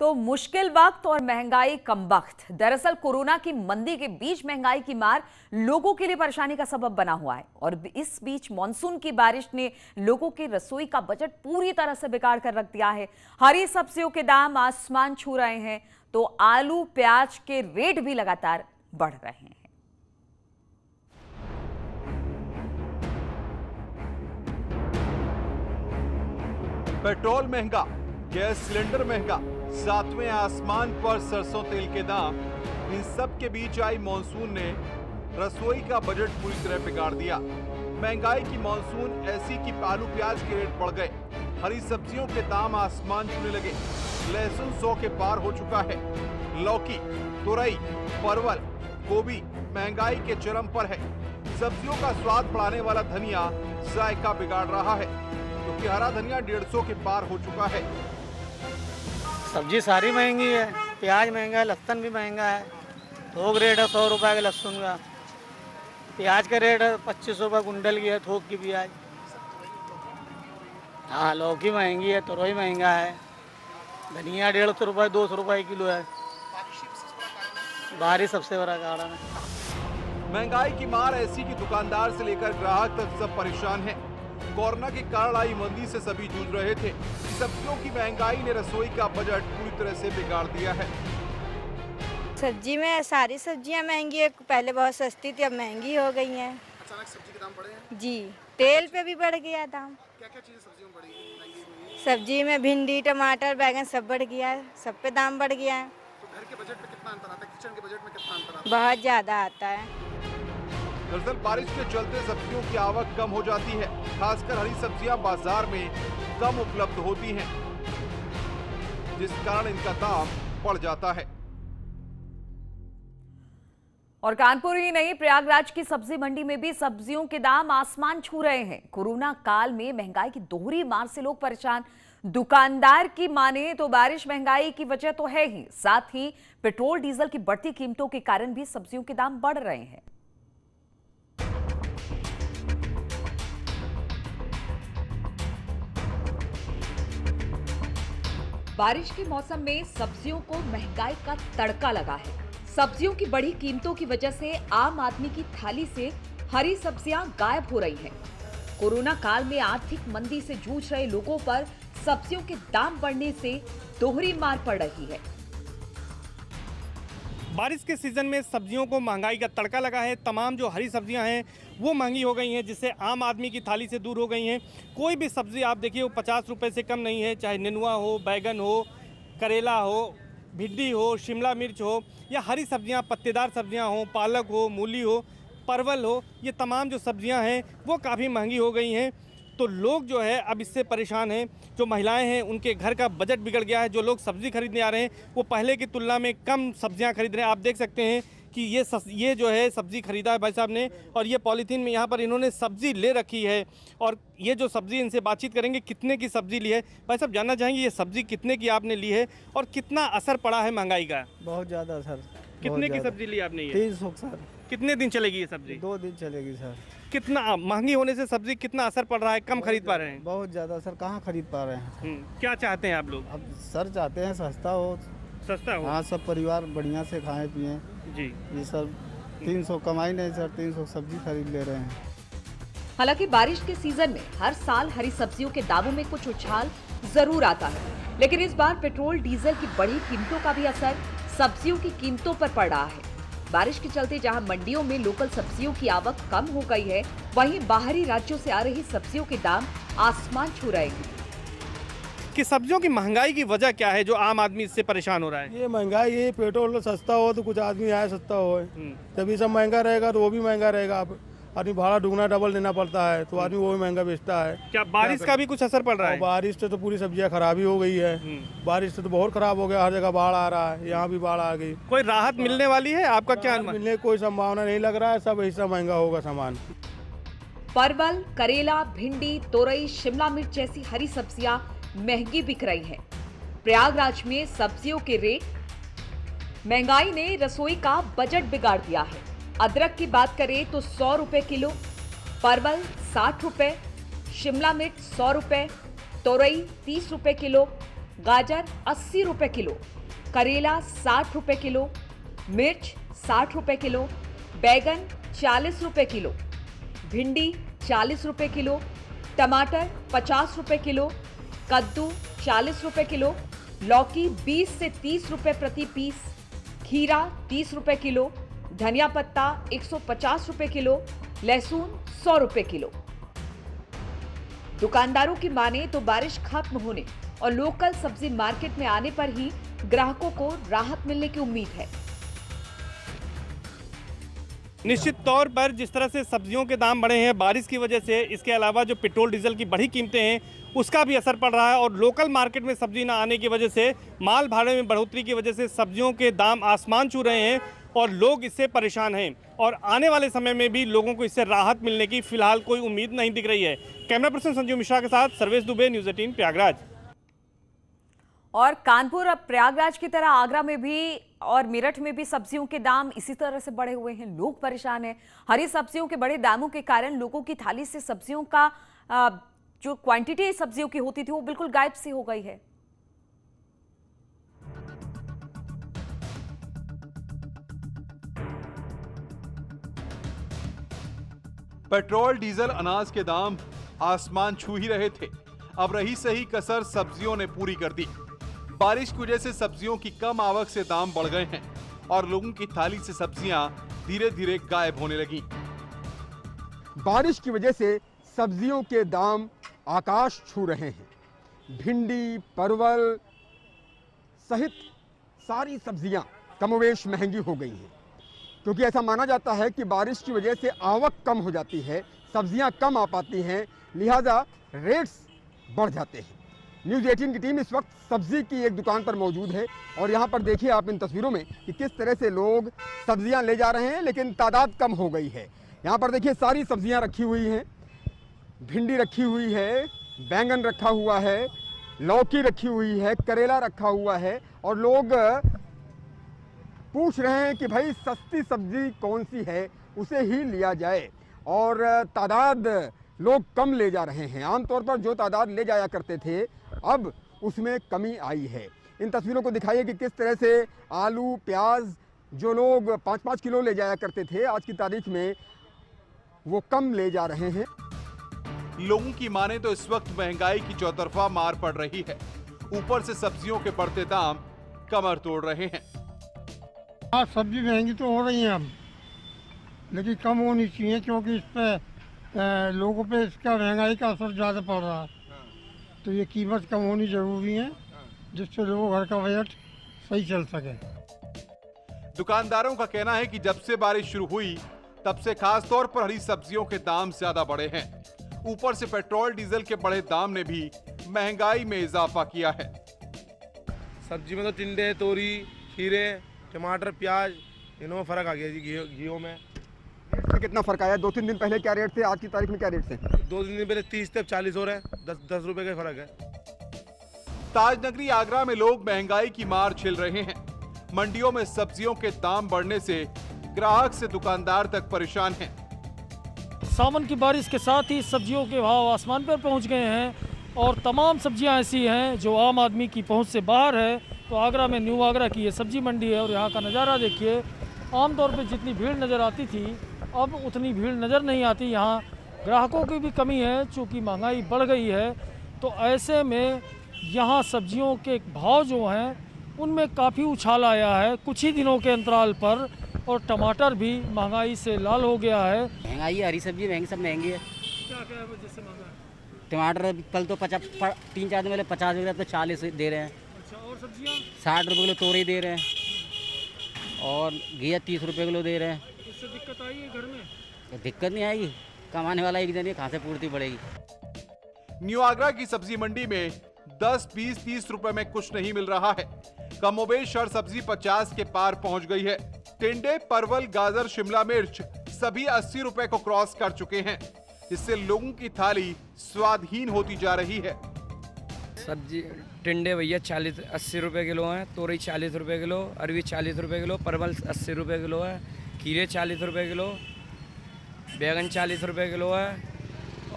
तो मुश्किल वक्त और महंगाई कम वक्त। दरअसल कोरोना की मंदी के बीच महंगाई की मार लोगों के लिए परेशानी का सबब बना हुआ है और इस बीच मानसून की बारिश ने लोगों के रसोई का बजट पूरी तरह से बिगाड़ कर रख दिया है। हरी सब्जियों के दाम आसमान छू रहे हैं तो आलू प्याज के रेट भी लगातार बढ़ रहे हैं। पेट्रोल महंगा, गैस सिलेंडर महंगा, सातवें आसमान पर सरसों तेल के दाम, इन सब के बीच आई मॉनसून ने रसोई का बजट पूरी तरह बिगाड़ दिया। महंगाई की मॉनसून ऐसी कि आलू प्याज के रेट बढ़ गए, हरी सब्जियों के दाम आसमान छूने लगे। लहसुन 100 के पार हो चुका है। लौकी, तुरई, परवल, गोभी महंगाई के चरम पर है। सब्जियों का स्वाद बढ़ाने वाला धनिया जायका बिगाड़ रहा है, क्योंकि हरा धनिया 150 के पार हो चुका है। सब्जी सारी महंगी है, प्याज महंगा है, लहसुन भी महंगा है। थोक रेट है 100 रुपये का लहसुन का, प्याज का रेट है 25 रुपये कुंटल की है थोक की प्याज। हाँ, लौकी महंगी है, तुरई महंगा है, धनिया 150 रुपये 200 रुपये किलो है। बारिश सबसे बड़ा कारण है। महंगाई की मार ऐसी कि दुकानदार से लेकर ग्राहक तक सब परेशान हैं। कोरोना के कारण आई मंदी से सभी जूझ रहे थे। सब्जियों की महंगाई ने रसोई का बजट पूरी तरह से बिगाड़ दिया है। सब्जी में सारी सब्जियां महंगी है, पहले बहुत सस्ती थी अब महंगी हो गई हैं। अचानक सब्जी के दाम बढ़े हैं? जी, तेल पे भी बढ़ गया दाम। क्या-क्या चीजें सब्जियों में बढ़ी महंगी हुई है? सब्जी में भिंडी, टमाटर, बैगन सब बढ़ गया है, सब पे दाम बढ़ गया है। तो घर के बजट में कितना अंतर आता है? किचन के बजट में कितना अंतर आता है? बहुत ज़्यादा आता है। दरअसल बारिश के चलते सब्जियों की आवक कम हो जाती है, खासकर हरी सब्जियां बाजार में कम उपलब्ध होती हैं, जिस कारण इनका दाम बढ़ जाता है। और कानपुर ही नहीं, प्रयागराज की सब्जी मंडी में भी सब्जियों के दाम आसमान छू रहे हैं। कोरोना काल में महंगाई की दोहरी मार से लोग परेशान। दुकानदार की माने तो बारिश महंगाई की वजह तो है ही, साथ ही पेट्रोल डीजल की बढ़ती कीमतों के कारण भी सब्जियों के दाम बढ़ रहे हैं। बारिश के मौसम में सब्जियों को महंगाई का तड़का लगा है। सब्जियों की बढ़ी कीमतों की वजह से आम आदमी की थाली से हरी सब्जियां गायब हो रही हैं। कोरोना काल में आर्थिक मंदी से जूझ रहे लोगों पर सब्जियों के दाम बढ़ने से दोहरी मार पड़ रही है। बारिश के सीज़न में सब्जियों को महंगाई का तड़का लगा है। तमाम जो हरी सब्जियां हैं वो महंगी हो गई हैं, जिससे आम आदमी की थाली से दूर हो गई हैं। कोई भी सब्ज़ी आप देखिए वो 50 रुपये से कम नहीं है, चाहे नेनुआ हो, बैगन हो, करेला हो, भिंडी हो, शिमला मिर्च हो या हरी सब्जियां, पत्तेदार सब्जियां हो, पालक हो, मूली हो, परवल हो, ये तमाम जो सब्जियां हैं वो काफ़ी महंगी हो गई हैं। तो लोग जो है अब इससे परेशान हैं। जो महिलाएं हैं उनके घर का बजट बिगड़ गया है। जो लोग सब्ज़ी खरीदने आ रहे हैं वो पहले की तुलना में कम सब्जियां खरीद रहे हैं। आप देख सकते हैं कि ये जो है सब्ज़ी खरीदा है भाई साहब ने, और ये पॉलीथीन में यहाँ पर इन्होंने सब्ज़ी ले रखी है। और ये जो सब्ज़ी, इनसे बातचीत करेंगे कितने की सब्ज़ी ली है। भाई साहब, जानना चाहेंगे ये सब्ज़ी कितने की आपने ली है और कितना असर पड़ा है महंगाई का? बहुत ज़्यादा सर। कितने की सब्ज़ी ली आपने? ये 300 सर। कितने दिन चलेगी ये सब्ज़ी? 2 दिन चलेगी सर। कितना महंगी होने से सब्ज़ी कितना असर पड़ रहा है? कम खरीद पा रहे हैं? बहुत ज़्यादा सर, कहाँ खरीद पा रहे हैं। क्या चाहते हैं आप लोग? अब सर चाहते हैं सस्ता हो। सस्ता हो? हाँ, सब परिवार बढ़िया से खाएं पिएं। जी। ये सर 300 कमाई नहीं सर, 300 सब्जी खरीद ले रहे हैं। हालांकि बारिश के सीजन में हर साल हरी सब्जियों के दामों में कुछ उछाल जरूर आता है, लेकिन इस बार पेट्रोल डीजल की बढ़ी कीमतों का भी असर सब्जियों की कीमतों पर पड़ रहा है। बारिश के चलते जहां मंडियों में लोकल सब्जियों की आवक कम हो गई है, वहीं बाहरी राज्यों से आ रही सब्जियों के दाम आसमान छू रहे हैं। कि सब्जियों की महंगाई की वजह क्या है जो आम आदमी इससे परेशान हो रहा है? ये महंगाई, ये पेट्रोल सस्ता हो तो कुछ आदमी आए सस्ता हो, जब ये सब महंगा रहेगा तो वो भी महंगा रहेगा। आप आदमी भाड़ा दुगना डबल देना पड़ता है तो आदमी वो भी महंगा बेचता है। क्या बारिश का भी कुछ असर पड़ रहा है? बारिश से तो पूरी सब्जियां खराबी हो गई है। बारिश से तो बहुत खराब हो गया, हर जगह बाढ़ आ रहा है, यहाँ भी बाढ़ आ गई। कोई राहत मिलने वाली है? आपका क्या अनुमान? मिलने की कोई संभावना नहीं लग रहा है, सब ऐसा महंगा होगा सामान। परवल, करेला, भिंडी, तोरई, शिमला मिर्च जैसी हरी सब्जियां महंगी बिक रही हैं। प्रयागराज में सब्जियों के रेट, महंगाई ने रसोई का बजट बिगाड़ दिया है। अदरक की बात करें तो 100 रुपए किलो, परवल 60 रुपए, शिमला मिर्च 100 रुपए, तोरई 30 रुपए किलो, गाजर 80 रुपए किलो, करेला 60 रुपए किलो, मिर्च 60 रुपए किलो, बैगन 40 रुपए किलो, भिंडी 40 रुपए किलो, टमाटर 50 रुपए किलो, कद्दू 40 रुपए किलो, लौकी 20 से 30 रुपए प्रति पीस, खीरा 30 रुपए किलो, धनिया पत्ता 150 रुपए किलो, लहसुन 100 रुपए किलो। दुकानदारों की माने तो बारिश खत्म होने और लोकल सब्जी मार्केट में आने पर ही ग्राहकों को राहत मिलने की उम्मीद है। निश्चित तौर पर जिस तरह से सब्जियों के दाम बढ़े हैं बारिश की वजह से, इसके अलावा जो पेट्रोल डीजल की बढ़ी कीमतें हैं उसका भी असर पड़ रहा है और लोकल मार्केट में सब्जी ना आने की वजह से, माल भाड़े में बढ़ोतरी की वजह से सब्जियों के दाम आसमान छू रहे हैं और लोग इससे परेशान हैं और आने वाले समय में भी लोगों को इससे राहत मिलने की फिलहाल कोई उम्मीद नहीं दिख रही है। कैमरा पर्सन संजीव मिश्रा के साथ सर्वेश दुबे, न्यूज़ 18 प्रयागराज। और कानपुर अब प्रयागराज की तरह आगरा में भी और मेरठ में भी सब्जियों के दाम इसी तरह से बढ़े हुए हैं। लोग परेशान हैं। हरी सब्जियों के बड़े दामों के कारण लोगों की थाली से सब्जियों का जो क्वांटिटी सब्जियों की होती थी वो बिल्कुल गायब सी हो गई है। पेट्रोल डीजल अनाज के दाम आसमान छू ही रहे थे, अब रही सही कसर सब्जियों ने पूरी कर दी। बारिश की वजह से सब्जियों की कम आवक से दाम बढ़ गए हैं और लोगों की थाली से सब्जियां धीरे धीरे गायब होने लगी। बारिश की वजह से सब्जियों के दाम आकाश छू रहे हैं। भिंडी, परवल सहित सारी सब्जियां कमोवेश महंगी हो गई हैं, क्योंकि ऐसा माना जाता है कि बारिश की वजह से आवक कम हो जाती है, सब्जियां कम आ पाती हैं, लिहाजा रेट्स बढ़ जाते हैं। न्यूज़ 18 की टीम इस वक्त सब्जी की एक दुकान पर मौजूद है और यहाँ पर देखिए आप इन तस्वीरों में कि किस तरह से लोग सब्जियां ले जा रहे हैं, लेकिन तादाद कम हो गई है। यहाँ पर देखिए सारी सब्जियां रखी हुई हैं, भिंडी रखी हुई है, बैंगन रखा हुआ है, लौकी रखी हुई है, करेला रखा हुआ है और लोग पूछ रहे हैं कि भाई सस्ती सब्जी कौन सी है, उसे ही लिया जाए और तादाद लोग कम ले जा रहे हैं। आमतौर पर जो तादाद ले जाया करते थे अब उसमें कमी आई है। इन तस्वीरों को दिखाइए कि किस तरह से आलू, प्याज जो लोग 5-5 किलो ले जाया करते थे आज की तारीख में वो कम ले जा रहे हैं। लोगों की माने तो इस वक्त महंगाई की चौतरफा मार पड़ रही है, ऊपर से सब्जियों के बढ़ते दाम कमर तोड़ रहे हैं। हाँ, सब्जी महंगी तो हो रही है अब, लेकिन कम होनी चाहिए क्योंकि इस पे लोगों पे इसका महंगाई का असर ज़्यादा पड़ रहा है, तो ये कीमत कम होनी ज़रूरी है जिससे लोगों घर का बजट सही चल सके। दुकानदारों का कहना है कि जब से बारिश शुरू हुई तब से खास तौर पर हरी सब्जियों के दाम ज्यादा बढ़े हैं, ऊपर से पेट्रोल डीजल के बढ़े दाम ने भी महंगाई में इजाफा किया है। सब्जी में तो टिंडे, तोरी, खीरे, टमाटर, प्याज, इनमें फर्क आ गया जी। घियों में कितना फर्क आया? 2-3 दिन पहले क्या रेट थे, आज की तारीख में क्या रेट थे? 2-3 दिन पहले 30 से 40 हो रहे हैं, 10 रुपए का फर्क है। ताजनगरी आगरा में लोग महंगाई की मार झेल रहे हैं। मंडियों में सब्जियों के दाम बढ़ने से ग्राहक से दुकानदार तक परेशान हैं। सावन की बारिश के साथ ही सब्जियों के भाव आसमान पर पहुंच गए हैं और तमाम सब्जियां ऐसी हैं जो आम आदमी की पहुंच से बाहर है। तो आगरा में न्यू आगरा की ये सब्जी मंडी है और यहाँ का नज़ारा देखिए। आमतौर पे जितनी भीड़ नज़र आती थी अब उतनी भीड़ नज़र नहीं आती। यहाँ ग्राहकों की भी कमी है चूँकि महंगाई बढ़ गई है, तो ऐसे में यहाँ सब्जियों के भाव जो हैं उनमें काफ़ी उछाल आया है कुछ ही दिनों के अंतराल पर, और टमाटर भी महंगाई से लाल हो गया है। महंगाई है, हरी सब्जी महंगी, सब महंगी है। क्या क्या है वजह से महंगा? टमाटर कल तो 3-4 दिन पहले 50 रुपये, तो 40 दे रहे हैं। अच्छा, और सब्जियाँ 60 रुपये किलो तोरी दे रहे हैं और घिया 30 रुपये किलो दे रहे हैं। इससे दिक्कत आई है घर में? तो दिक्कत नहीं आएगी, कमाने वाला एक जन कहाँ से पूर्ति बढ़ेगी। न्यू आगरा की सब्जी मंडी में 10, 20, 30 रुपए में कुछ नहीं मिल रहा है। कमोबेश हर सब्जी 50 के पार पहुंच गई है। टिंडे, परवल, गाजर, शिमला मिर्च सभी 80 रुपए को क्रॉस कर चुके हैं, जिससे लोगों की थाली स्वादहीन होती जा रही है। सब्जी टिंडे भैया 80 रुपए किलो है, तोरई 40 रुपए किलो, अरवी 40 रुपए किलो, परवल 80 रुपए किलो है, खीरे 40 रुपए किलो, बैगन 40 रुपए किलो है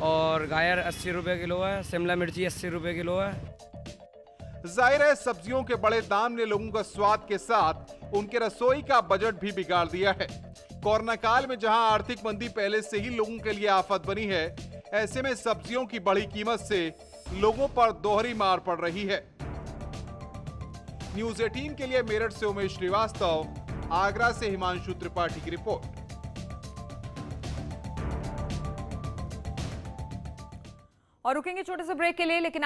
और गाजर 80 रुपए किलो है, शिमला मिर्ची 80 रुपए किलो है। जाहिर है सब्जियों के बड़े दाम ने लोगों का स्वाद के साथ उनके रसोई का बजट भी बिगाड़ दिया है। कोरोना काल में जहां आर्थिक मंदी पहले से ही लोगों के लिए आफत बनी है, ऐसे में सब्जियों की बढ़ी कीमत से लोगों पर दोहरी मार पड़ रही है। न्यूज़ 18 के लिए मेरठ से उमेश श्रीवास्तव, आगरा से हिमांशु त्रिपाठी की रिपोर्ट। और रुकेंगे छोटे से ब्रेक के लिए, लेकिन